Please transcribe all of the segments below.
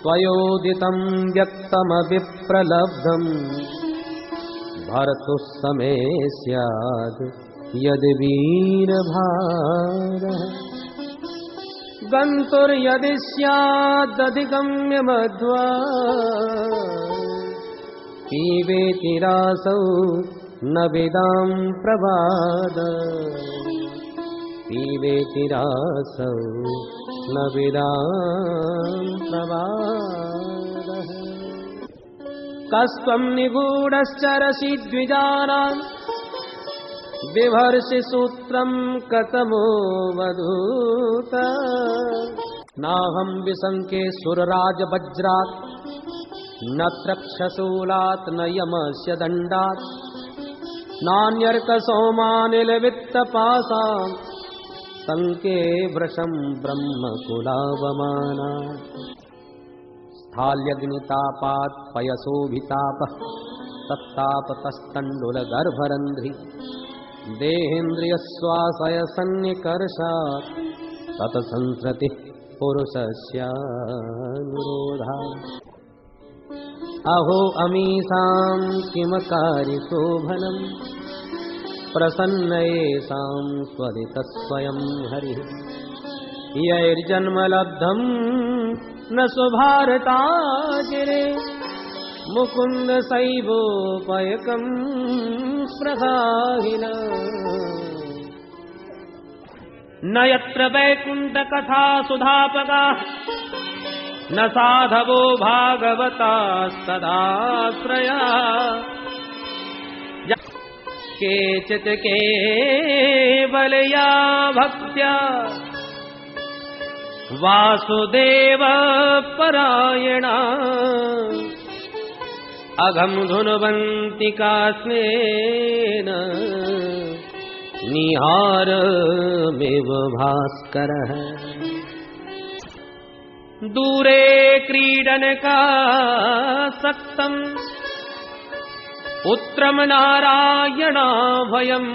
त्वयोदितं व्यक्तमभिप्रलब्धम् भर्तुः समे स्याद् यदि वीरभारः गन्तुर्यदि स्यादधिगम्य मध्वा पीबेति रासौ न विदां प्रभाद पीबेति रासौ न विदां प्रभादः कस्त्वं निगूढश्चरसि द्विजानां बिभर्षि सूत्रं कतमो वधूत नाहं विशङ्के सुरराजवज्रात् न त्रक्षशूलात् न यमस्य दण्डात् नान्यर्कसोमानिलवित्तपासां शङ्के वृषं ब्रह्मकुलावमानात् स्थाल्यग्नितापात् पयसोभितापः तत्तापतस्तण्डुलगर्भरन्ध्री देहेन्द्रियश्वासयसन्निकर्षात् तत्संसृतिः पुरुषस्यानुरोधात् अहो अमीसां किमकारिशोभनं प्रसन्नयेषां स्वरितः स्वयं हरिः यैर्जन्मलब्धं न सुभारताजिरे मुकुन्द सैवोपयकं स्पृहाहिन न यत्र वैकुण्ठकथा सुधापगा न साधवो भागवतास्तदाश्रया केचित् केवलया भक्त्या वासुदेव परायणा अघं धुन्वन्ति कास्मेन निहारमेव भास्करः दूरे क्रीडनकासक्तं पुत्रं नारायणाभयम्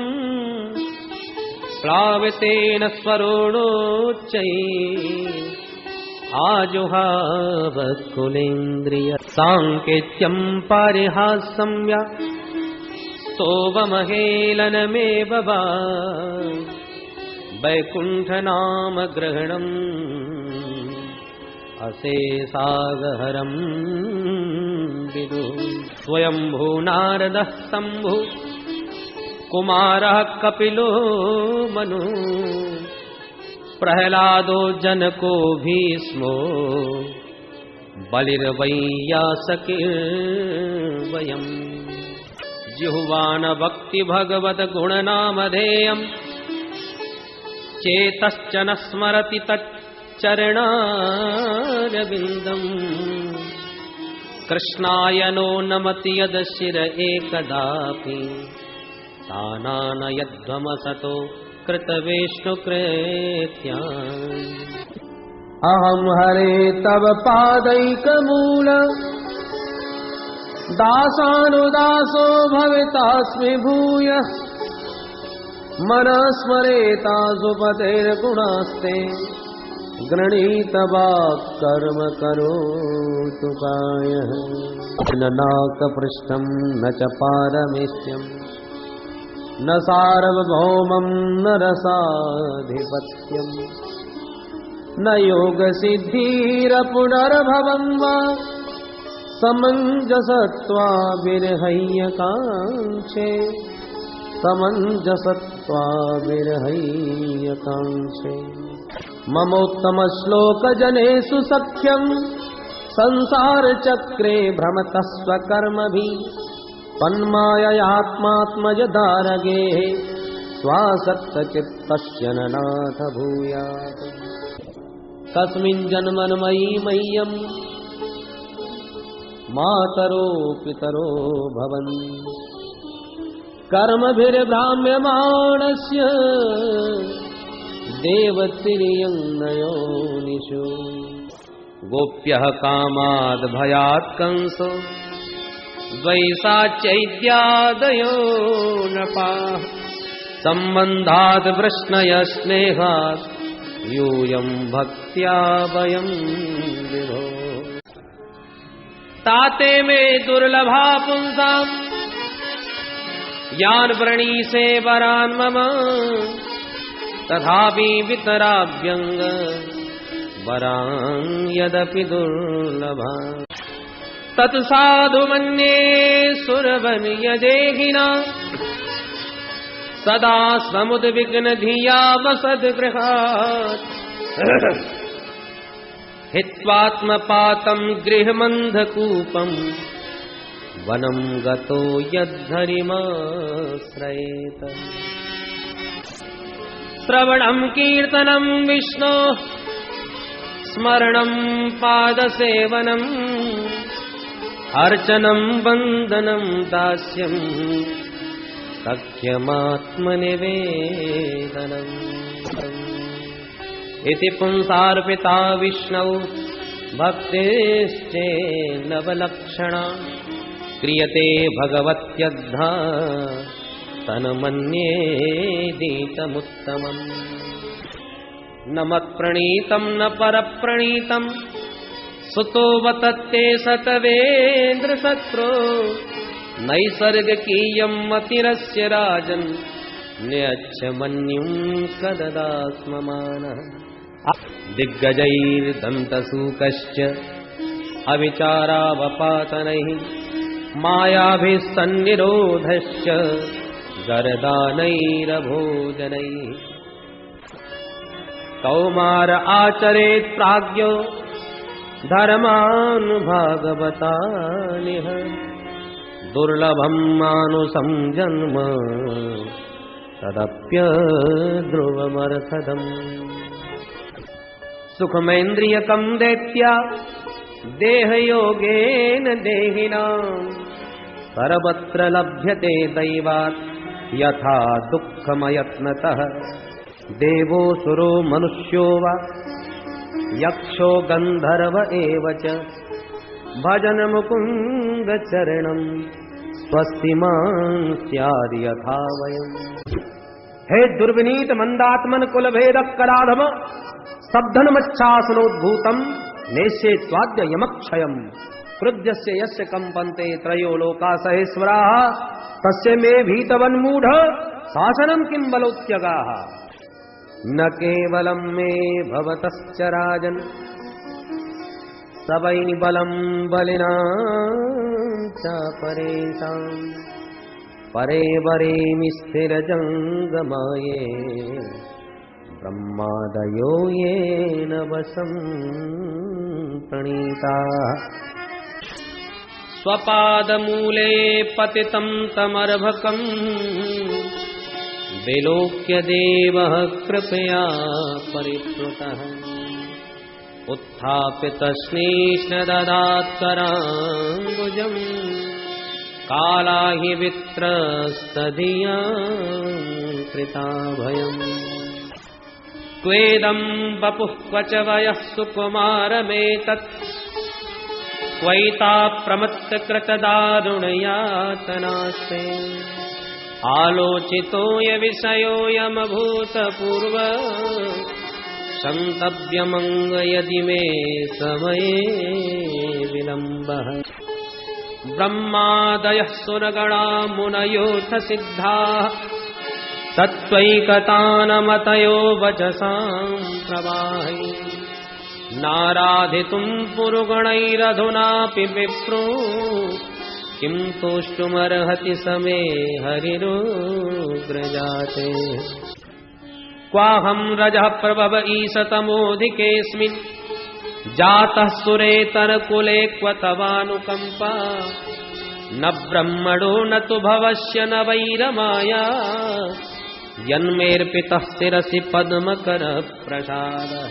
प्लावितेन स्वरोणोच्चैः आजुहावकुलेन्द्रिय साङ्केत्यं पारिहास्यं या स्तोवमहेलनमेव वा वैकुण्ठनाम ग्रहणम् अशेषागहरं विदुः स्वयंभू नारदः शम्भु कुमारः कपिलो मनु प्रह्लादो जनको भीष्मो बलिर्वैयासकीर्वयम् जिह्वान भक्ति भगवद गुणनामधेयम् चेतश्च न स्मरति तच्चरणारविन्दम् कृष्णाय नो नमति यद शिर एकदापि तानानयध्वमसतो कृतवेष्णुकृत्या अहं हरे तव पादैकमूल दासानुदासो भवितास्मि भूयः मनः स्मरेतासुपतेर्गुणास्ते गृणीतवाक्कर्म करोतु कायः न नाकपृष्ठं न च पारमेष्ठ्यं न सार्वभौमं न रसाधिपत्यम् न योगसिद्धिरपुनर्भवं वा समञ्जसत्वाभिर्हय्यकाङ्क्षे समञ्जसत्वाभिर्हय्यकाङ्क्षे ममोत्तमश्लोकजनेषु सख्यं संसारचक्रे भ्रमतः स्वकर्मभिः तन्माययात्मात्मजदारगे स्वासक्तचित्तस्य न नाथ भूयात् तस्मिन् जन्मन्मयी मह्यं मातरो पितरो भवन् कर्मभिर्भ्राम्यमाणस्य देवतिर्यं नयोनिषु गोप्यः कामाद् भयात् कंसो द्वैषाचैद्यादयो नृपाः सम्बन्धात् वृष्णय स्नेहात् यूयं भक्त्या वयं विभो ताते में दुर्लभा पुंसाम यान वृणीसे वरान मम तथापि वितराभ्यंग वरान यदपि दुर्लभा तत्साधु मन्ये सुरवन यदेहिना सदा समुद्विग्न धिया वसद गृहात् हित्वात्मपातं गृहमन्धकूपं वनं गतो यद्धरिमाश्रयेत श्रवणं कीर्तनं विष्णोः स्मरणं पादसेवनं अर्चनं वन्दनं दास्यं सख्यमात्मनिवेदनम् इति पुंसार्पिता विष्णौ भक्तिश्चेन्नवलक्षणा क्रियते भगवत्यद्धा तन्मन्येदीतमुत्तमम् न मत्प्रणीतं न परप्रणीतं सुतो वतत्ते सतवेन्द्रशत्रो नैसर्गिकीयं मतिरस्य राजन् न्यच्छ मन्युं कददास्ममानः दिग्गजैर्दन्तसूकश्च अविचारावपातनैः मायाभिः सन्निरोधश्च गरदानैरभोजनैः कौमार आचरेत् प्राज्ञो धर्मान् भागवतानिह दुर्लभं मानुषं जन्म तदप्यध्रुवमर्थदम् सुखमेन्द्रियकं दैत्या देहयोगेन देहिनां सर्वत्र लभ्यते दैवात् यथा दुःखमयत्नतः देवोऽसुरो मनुष्यो वा यक्षो गन्धर्व एव च भजन मुकुन्द चरणं स्वस्तिमान् स्याद् यथा वयम्। हे दुर्विनीत मंदात्मन कुल भेद कलाधम सब्धन मच्छासनोद्भूतम् नेष्ये त्वाद्य यमक्षयम् क्रुध्यस्य यस्य कंपन्ते त्रयो लोका सहेश्वराः तस्य मे भीतवन्मूढ शासनं किं बलोत्यगाः न केवलं मे भवतश्च राजन् सवै बलं बलिनां च परेषाम् परे वरेमि स्थिरजङ्गमाये ब्रह्मादयो येन वशं प्रणीताः स्वपादमूले पतितं तमर्भकम् विलोक्य देवः कृपया परिप्लुतः उत्थाप्य तस्नीष्णददात्कराम्बुजम् कालाहि वित्रस्तधिया कृता भयम् क्वेदं वपुः क्वच वयः सुकुमारमेतत् क्वैता प्रमत्तकृतदारुणयातनास्ते आलोचितोऽय विषयोऽयमभूतपूर्व क्षन्तव्यमङ्ग यदि मे समये विलम्बः ब्रह्मादयः सुरगणा मुनयोऽथ सिद्धाः तत्त्वैकतानमतयो वचसां प्रवाहै नाराधितुं पुरुगणैरधुनापि विप्रो किं तोष्टुमर्हति समे हरिरुग्रजाते क्वाहं रजः प्रभव ईशतमोऽधिकेऽस्मिन् जातः सुरेतरकुले क्व तवानुकम्पा न ब्रह्मणो न तु भवस्य न वैरमाया यन्मेऽर्पितः शिरसि पद्मकरप्रसादः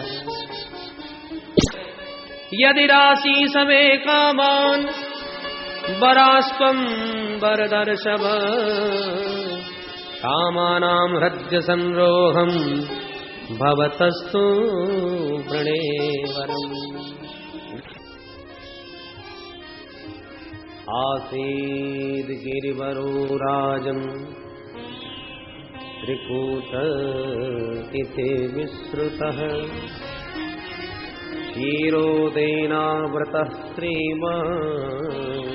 यदि राशीस मे कामान् वरास्त्वं वरदर्शव कामानां हृद्य संरोहं भवतस्तु वृणेवरम् आसीद् गिरिवरो राजन् त्रिकूट इति विश्रुतः क्षीरोदेनावृतः श्रीमान्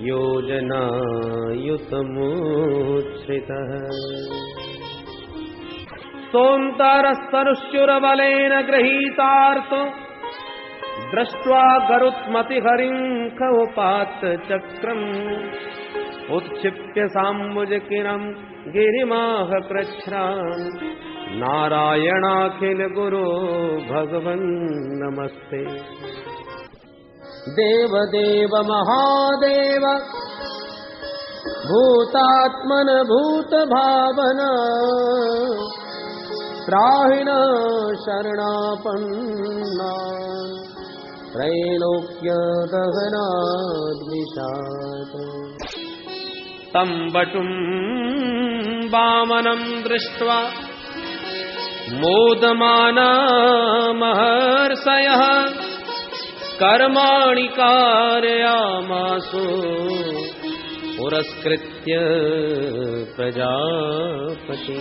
योजनायुतमुच्छ्रितः सोऽन्तरस्तनुश्चुरबलेन गृहीतार्तो दृष्ट्वा गरुत्मतिहरिं खवपात्तचक्रम् उत्क्षिप्य साम्बुजकिरं गिरिमाह कृच्छ्रान् नारायणाखिल गुरो भगवन् नमस्ते। देवदेव महादेव भूतात्मन भूतभावना त्राहि न शरणापन्ना त्रैलोक्य दहनाद्विषात्। तं वटुं वामनं दृष्ट्वा मोदमाना महर्षयः कर्माणि कारयामासु पुरस्कृत्य प्रजापति।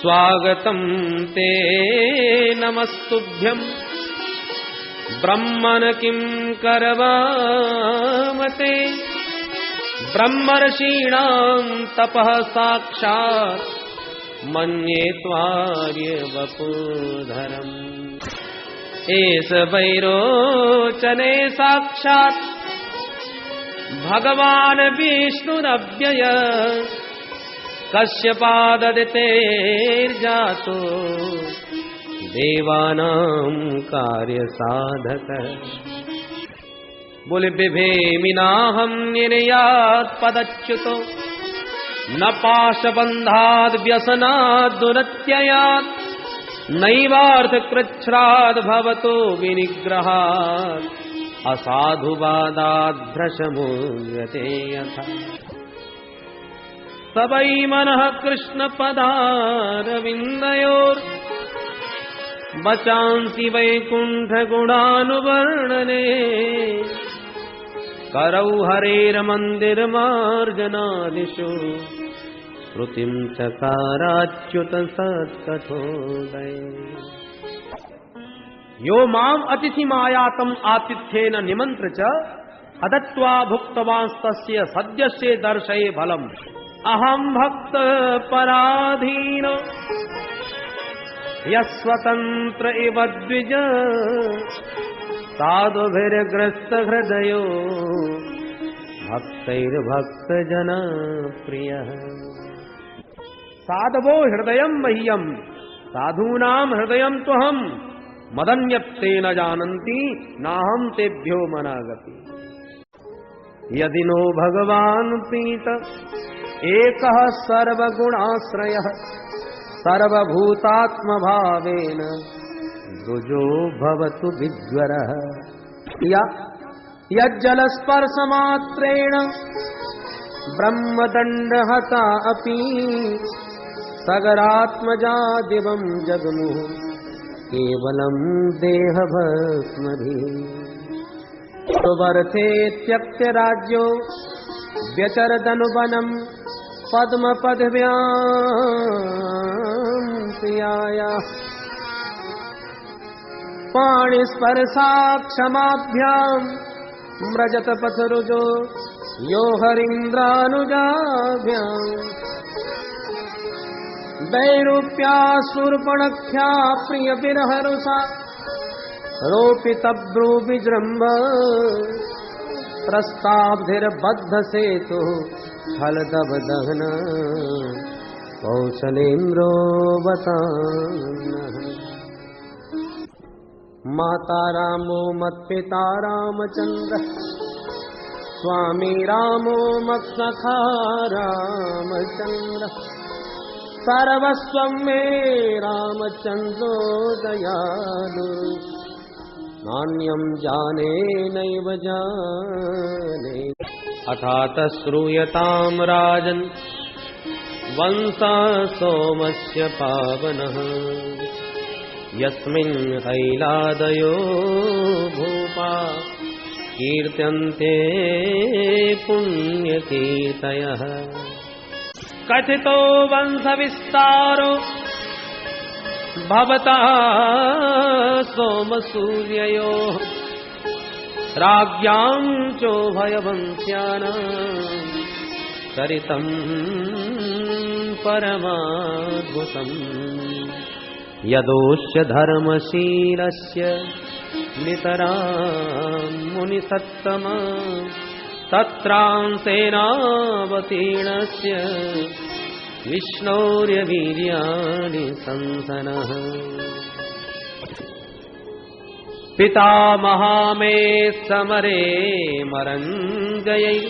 स्वागतं ते नमस्तुभ्यं ब्रह्मन् किं करवामते ब्रह्मर्षीणां तपः साक्षात् मन्ये त्वार्य वपुधरम्। एष वैरोचने साक्षात् भगवान् विष्णुरव्यय कश्यपाददितेर्जातो देवानां कार्यसाधकः। बोले बिभेमिनाहं निर्यात् पदच्युतो न पाशबन्धाद् व्यसनाद् दुरत्ययात् नैवार्थकृच्छ्राद् भवतो विनिग्रहात् असाधुवादाद् भ्रशमुच्यते यथा। स वै मनः कृष्णपदारविन्दयोर् वचांसि वैकुण्ठगुणानुवर्णने करौ हरेर्मन्दिरमार्जनादिषु श्रुतिं चकाराच्युत सत्कथोदये। यो माम् अतिथिमायातम् आतिथ्येन निमन्त्र्य च अदत्त्वा भुक्तवांस्तस्य सद्यस्य दर्शये फलम्। अहं भक्त पराधीनो यस्वतन्त्र इव द्विज साधुभिर्ग्रस्त हृदयो भक्तैर्भक्तजन प्रियः। साधवो हृदयं मह्यं साधूनां हृदयं त्वहं मदन्यप्ते न जानन्ति नाहं तेभ्यो मनागति। यदि नो भगवान् प्रीत एकः सर्वगुणाश्रयः सर्वभूतात्मभावेन द्विजो भवतु विज्वरः। यज्जलस्पर्शमात्रेण ब्रह्मदण्डहता अपि सगरात्मजा दिवं जगमुः केवलं देहभस्मभिः। सुवर्थे त्यक्त्य राज्यो व्यचरदनुवनं पद्मपदव्यां प्रियाया पाणिस्पर्शाक्षमाभ्यां म्रजत पथरुजो यो हरीन्द्रानुजाभ्याम्। वैरूप्यासुर्पणख्या प्रियविरहरुषा रोपितभ्रूविजृम्भ प्रस्ताब्धिर्बद्धसेतु फलदवदहन कौशलेन्द्रोऽवतान्नः। माता रामो मत्पिता रामचन्द्र स्वामी रामो मत्सखा रामचन्द्र सर्वस्वं मे रामचन्द्रो दयालु नान्यं जाने नैव जाने। अथात श्रूयतां राजन् वंशः सोमस्य पावनः यस्मिन् हैलादयो भूपा कीर्त्यन्ते पुण्यकीर्तयः। कथितो वंशविस्तारो भवता सोमसूर्ययोः राज्ञां चोभयवंश्यानां चरितं परमाद्भुतम् यदोश्य धर्मशीलस्य नितरां मुनिसत्तमा तत्रांसेनावतीर्णस्य विष्णोर्यवीर्याणि संसनः पितामहा मे समरे मरञ्जयै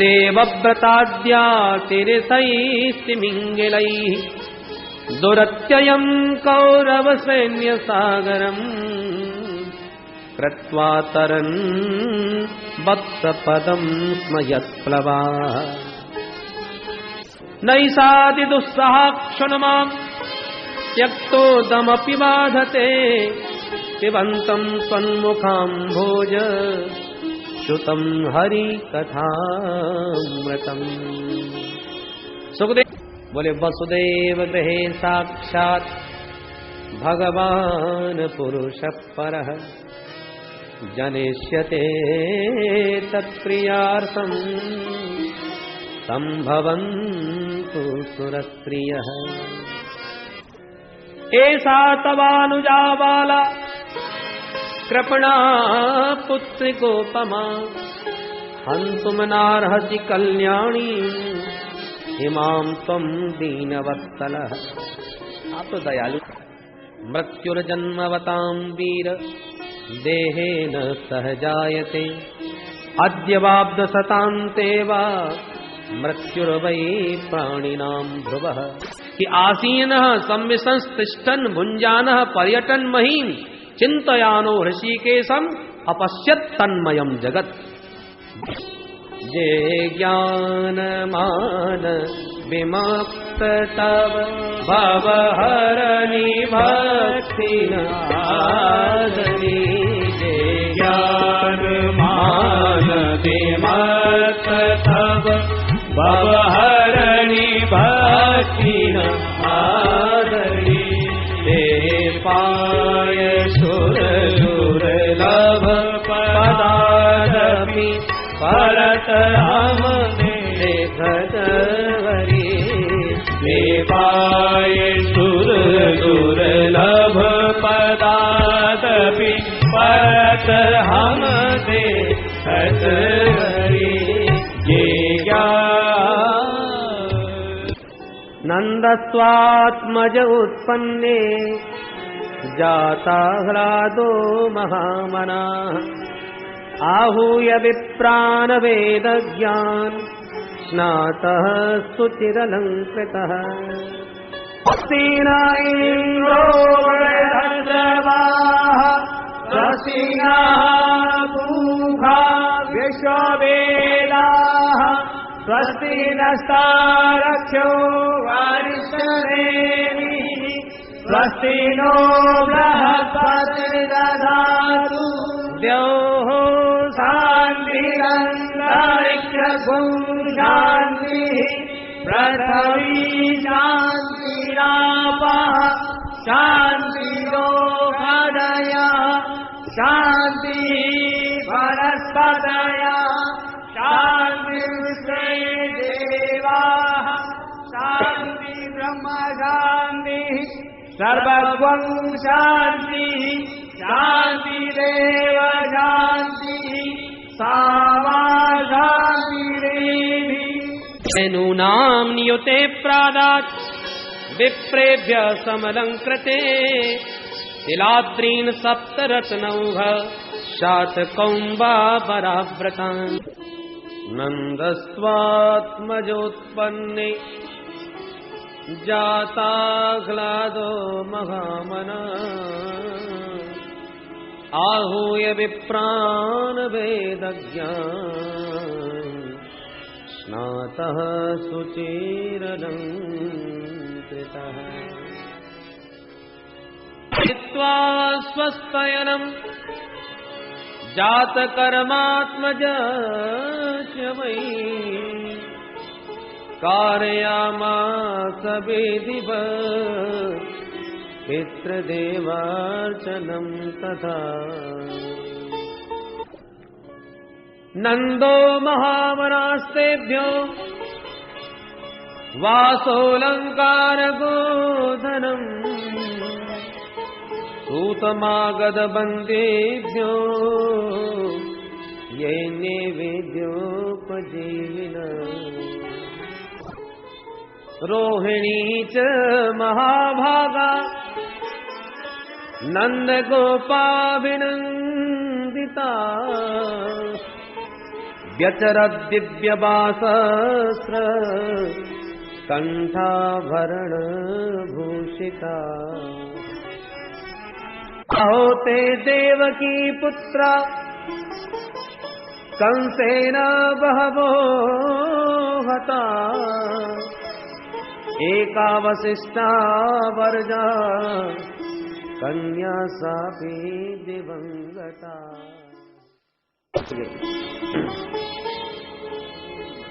देवव्रताद्यातिरिसैस्तिमिङ्गिलैः दुरत्ययं कौरवसैन्यसागरम् कृत्वा तरन् वत्सपदं स्म यत्प्लवा नैषाति दुस्सहाक्षुन्मां त्यक्तोदमपि बाधते पिबन्तं त्वन्मुखाम्भोज श्रुतं हरिकथामृतम्। सुखदेव बोले वसुदेव गृहे साक्षात् भगवान् पुरुषः परः जनिष्यते तत्प्रियार्थं संभवन्तु सुरस्त्रियः। एषा तवानुजा बाला कृपणा पुत्रिकोपमा हन्तुं नार्हसि कल्याणी इमां त्वं दीनवत्सलः। आप तो दयालु। मृत्युर्जन्मवतां वीर देहेन सहजायते अद्यवाब्दशतान्ते वा मृत्युर्वै प्राणिनां ध्रुवः। कि आसीनः संविशंस्तिष्ठन् भुञ्जानः पर्यटन् महीम् चिन्तयानो ऋषिकेशम् अपश्यत् तन्मयं जगत्। ये ज्ञानमान विमुक्त तव भवहरनि भक्तिनादनी जे ज्ञानमान विमुक्त तव भवहरनि भक्तिनादनी ते पाय सुर दुर्लभ पदादपि परत हम देखत हरि ते पाय सुर दुर्लभ पदादपि परत हम देखत हरि। ये नन्दस्वात्मज उत्पन्ने जाता ह्लादो महामनाः आहूय विप्रान् वेदज्ञान् स्नातः सुचिरलङ्कृतः। स्तेन इन्द्रो वृषभाः स्वस्तिनः पूषा विश्ववेदाः स्वस्ति नस्तारक्षो वारिष्ठनेमिः स्वस्ति नो बृहस्पतिर्दधातु द्यौः शान्तिरन्तरिक्षगुं शान्तिः पृथिवी शान्तिरापः शान्तिरोषधयः शान्तिः वनस्पतयः शान्तिर्विश्वे देवाः शान्ति ब्रह्म शान्तिः सर्वं शान्तिः शान्तिरेव शान्तिः सामा शान्तिरेवि। नूनां नियुते प्रादात् विप्रेभ्य समलङ्कृते तिलाद्रीन् सप्तरत्नौघ शातकौम्बाबराव्रतान् नन्दस्वात्मजोत्पन्ने जाताह्लादो महामना आहूय विप्रान् वेदज्ञान् स्नातः सुचिरलङ्कृतः। हित्वा स्वस्तयनं जातकर्मात्मजस्य वै कारयामास विधिवत् पितृदेवार्चनं तथा नन्दो महावरास्तेभ्यो वासोऽलङ्कारगोधनम् सूतमागधबन्देभ्यो ये नैवेद्योपजीविनः रोहिणी च महाभागा नन्दगोपाभिनन्दिता व्यचरद्दिव्यवासस्र कण्ठाभरणभूषिता अहो ते देवकी पुत्रा कंसेन बहवो हता एका वसिष्ठा वर्जा कन्या सापि दिवंगता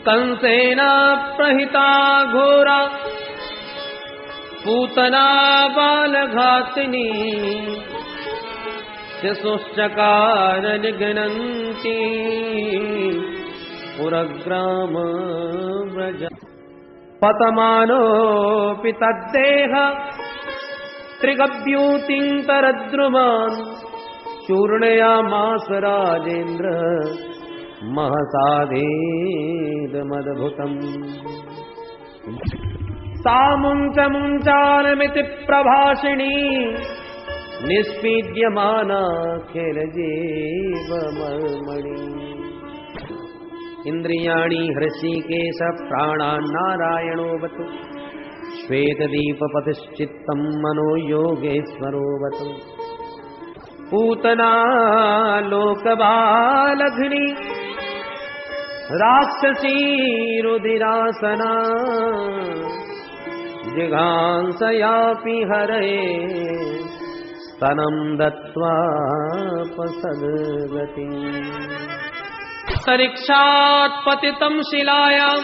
कंसेन प्रहिता घोरा पूतना बालघातिनी शिशुश्चकार निघ्नन्ति पुरग्राम व्रज पतमानोऽपि तद्देह त्रिगभ्यूतिन्तरद्रुमान् चूर्णयामास राजेन्द्र महसादेदमद्भुतम् सा मुञ्चालमिति प्रभाषिणी निष्पीड्यमाना खेलजीवमर्मणि इन्द्रियाणि हृषीकेश प्राणान्नारायणोऽवतु श्वेतदीपपतिश्चित्तं मनो योगेश्वरोऽवतु पूतना लोकबालघ्नि राक्षसी रुधिरासना जिघांसयापि हरये स्तनं दत्त्वापसद्गतिम् तरिक्षात् पतितं शिलायां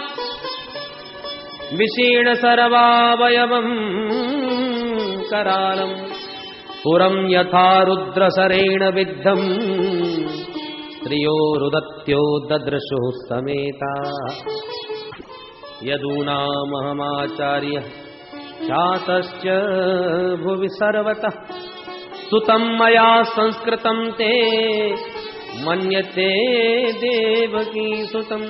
विशीर्ण सर्वावयवं करालम् पुरं यथा रुद्रसरेण विद्धम् स्त्रियो रुदत्यो ददृशुः समेता यदूनामहमाचार्यः चातश्च भुवि सर्वतः सुतं मया संस्कृतं ते मन्यते देवकी सुतम्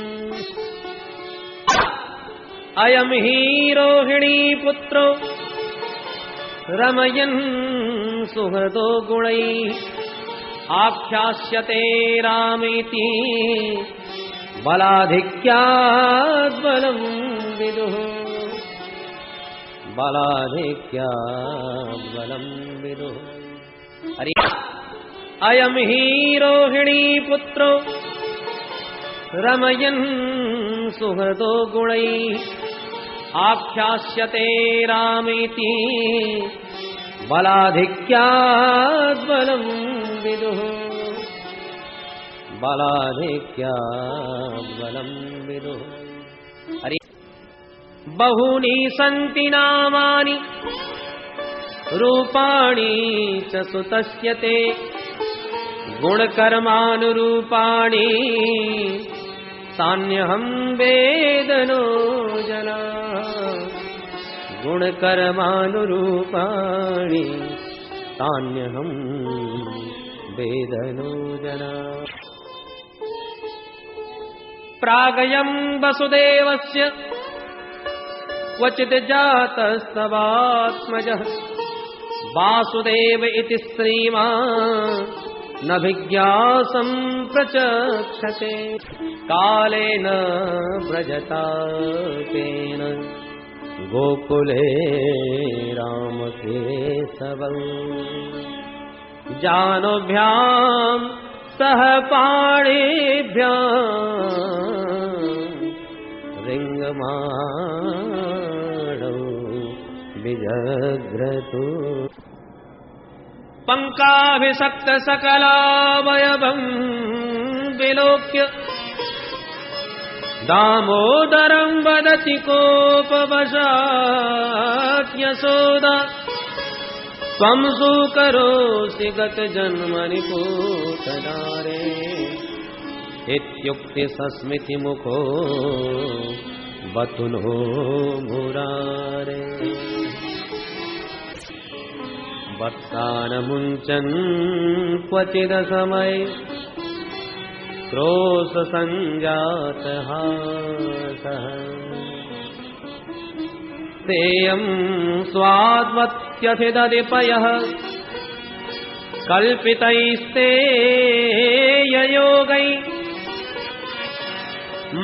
अयं हि रोहिणी पुत्रो रमयन् सुहृदो गुणैः आख्यास्यते रामेति बलाधिक्याद् बलं विदुः बलाधिक्याद् बलं विदुः हरि अयं हि रोहिणी पुत्रो रमयन् सुहृदो गुणैः आख्यास्यते रामेति बलाधिक्याद् बलं विदुः बलाधिक्याद् बलं विदुः हरि बहूनि सन्ति नामानि रूपाणि च सुतस्य ते गुणकर्मानुरूपाणि तान्यहं वेदनो जना गुणकर्मानुरूपाणि तान्यहं वेदनो जना प्रागयं वसुदेवस्य क्वचित् जातस्तवात्मजः वासुदेव इति श्रीमान् नभिज्ञासं प्रचक्षते कालेन व्रजतापेन गोकुले रामकेशवं जानोभ्यां सह पाणिभ्यां रिङ्गमाणौ विजग्रतु पंकाभिषक्त सकलावयवं विलोक्य दामोदरं वदति कोपवशात् यशोदा त्वं सुकरोसि गत जन्मनि पूतनारे इत्युक्ते सस्मिति मुखो बतुनो मुरारे वत्सानमुञ्चन् क्वचिद समय क्रोश संजातहासः तेयं स्वाद्वत्यधिदधिपयः कल्पितैस्ते ययोगै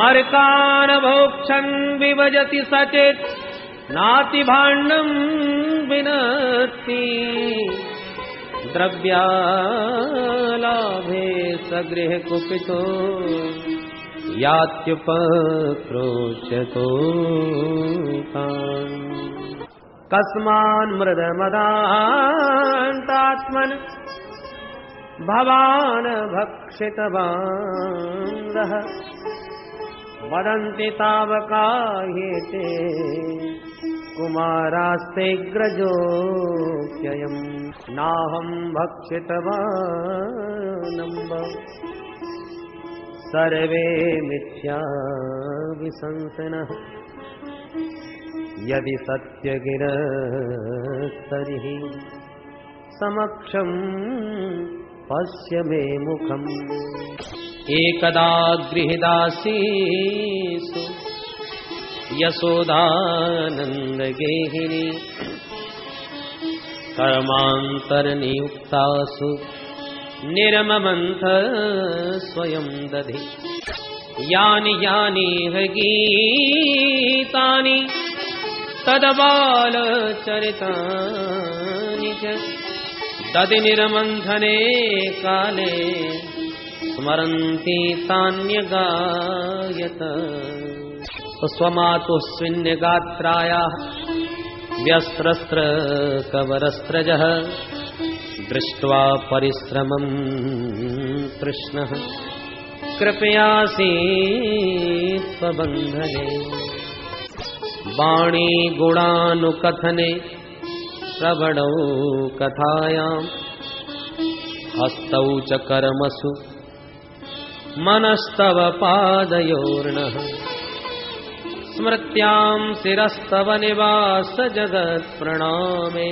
मर्कान् भोक्षन् विभजति सचेत् नाति भाण्डं विनत्ति द्रव्यालाभे सगृह कुपितो यात्युपक्रोशतो तान् कस्मान् मृदमदान्तात्मन् भवान् भक्षितवान् वदन्ति तावकाह्येते कुमारास्तेऽग्रजोऽप्ययम् नाहं भक्षितवानम्ब सर्वे मिथ्या विशंसिनः यदि सत्यगिरस्तर्हि समक्षं पश्य मे मुखम् एकदा गृहदासीसु यशोदानन्दगेहिनी कर्मान्तरनियुक्तासु निर्ममन्थ स्वयं दधि यानि यानि गीतानि तद्बालचरितानि च दधि निर्मन्थने काले स्मरन्ति तान्यगायत स्वमातुस्विन्यगात्रायाः व्यस्त्रस्त्र कवरस्त्रजः दृष्ट्वा परिश्रमं कृष्णः कृपयासीत् स्वबन्धने वाणी गुणानुकथने श्रवणौ कथायां हस्तौ च कर्मसु मनस्तव पादयोर्नः स्मृत्यां शिरस्तव निवास जगत् प्रणामे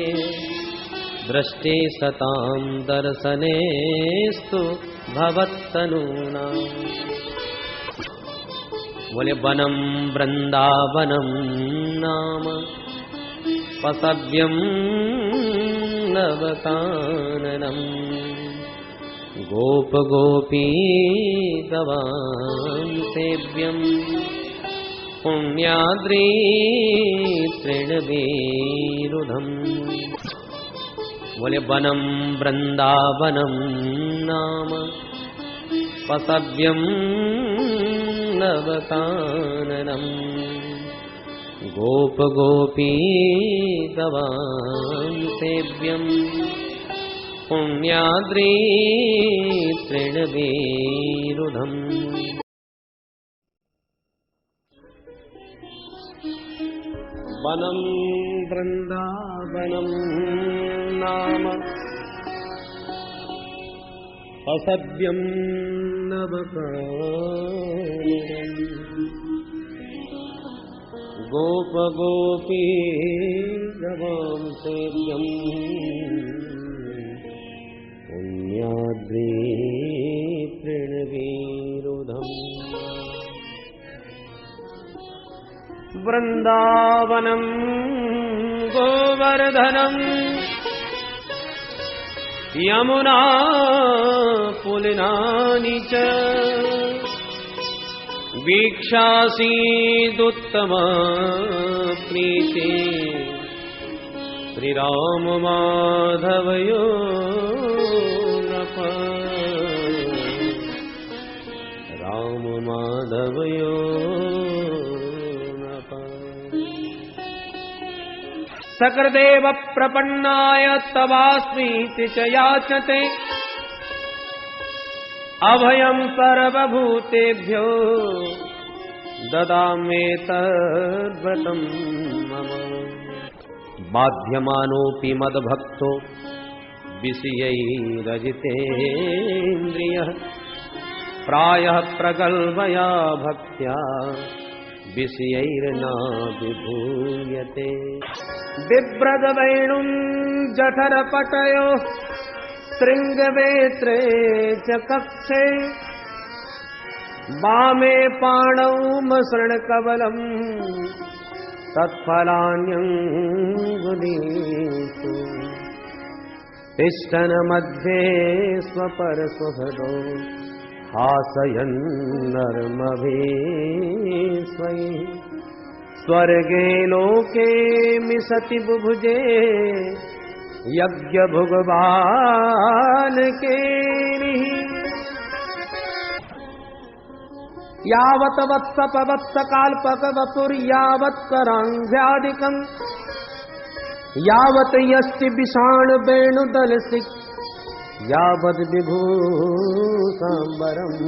दृष्टे सतां दर्शनेस्तु भवत्तनूना बोले वनं वृंदावनं नाम पसव्यं नवकाननम् गोप गोपी गवां सेव्यं पुण्याद्री तृणवीरुधम् बोले वनं वृंदावनं नाम पसव्यं नवकाननम् गोप गोपी गवां सेव्यं पुण्याद्री तृणवीरुधम् वनं वृंदावनं नाम असभ्यं नवकाननम् गोप गोपी गवां सेव्यं पुण्याद्री तृणवीरुधम् वृंदावनं गोवर्धनं यमुना पुलिनानि च वीक्षासीदुत्तमा प्रीते श्रीराम माधवयो राम माधवयो सकर्देव प्रपन्नाय तवास्मीति च याचते अभयं सर्वभूतेभ्यो ददाम्येतद्व्रतं मम बाध्यमानोऽपि मद्भक्तो विषयैरजितेन्द्रियः प्रायः प्रगल्भया भक्त्या विषयैर्न विभूयते। बिभ्रद्वेणुं जठरपटयोः शृङ्गवेत्रे च कक्षे वामे पाणौ मसृणकवलम् तत्फलान्यङ्गुलीषु तिष्ठन् मध्ये स्वपरसुहृदो हासयन्नर्मभीष्वैः स्वर्गे लोके मिषति बुभुजे यज्ञभुग्बालकेलिः यावत् वत्सपवत्सकाल्पकवपुर्यावत्कराङ्घ्यादिकम् यावत् यष्टि विषाणवेणुदलसिक् यावद् विभूषाम्बरम्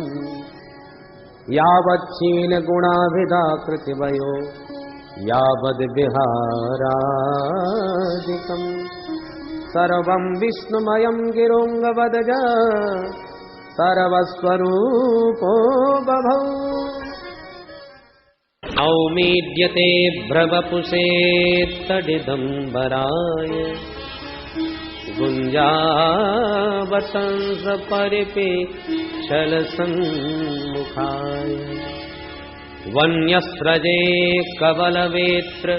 यावच्छीलगुणाभिधाकृतिवयो यावद् विहारादिकम् सर्वं विष्णुमयं गिरोऽङ्गवदज सर्वस्वरूपो बभौ। औमीड्यते भ्रवपुषेत्तडिदम्बराय गुञ्जावतंस परिपेक्षलसन्मुखाय वन्यस्रजे कवलवेत्र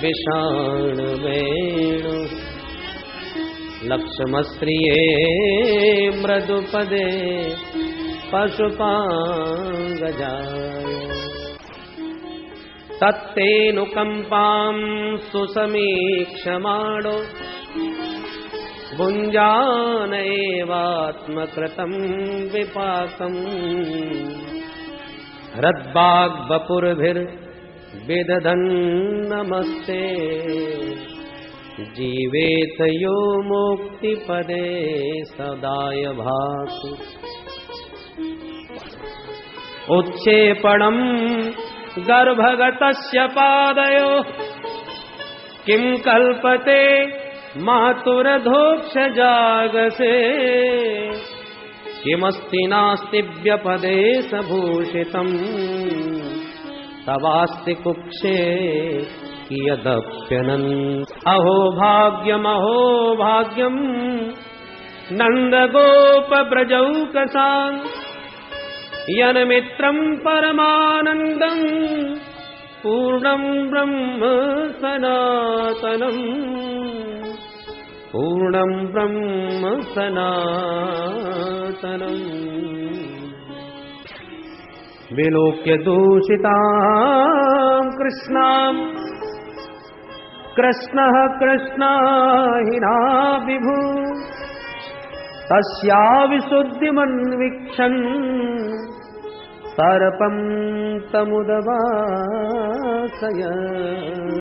विषाणवेणु लक्ष्मश्रिये मृदुपदे पशुपाङ्गजाय तत्तेऽनुकम्पां सुसमीक्षमाणो भुञ्जानैवात्मकृतं विपाकम् हृद्वाग्वपुर्भिर्विदधन् नमस्ते जीवेत यो मुक्तिपदे सदाय भासु। उत्क्षेपणं गर्भगतस्य पादयोः किं कल्पते मातुरधोक्षजागसे किमस्ति नास्ति व्यपदेशभूषितम् तवास्ति कुक्षे कियदप्यनन्। अहो भाग्यम् नन्दगोपव्रजौकसान् यन्मित्रं परमानन्दम् पूर्णं ब्रह्म सनातनम् पूर्णं ब्रह्म सनातनम्। विलोक्य दूषितां कृष्णां कृष्णः कृष्णाहिना विभु तस्या विशुद्धिमन्वीक्षन् सर्पं तमुदवासय।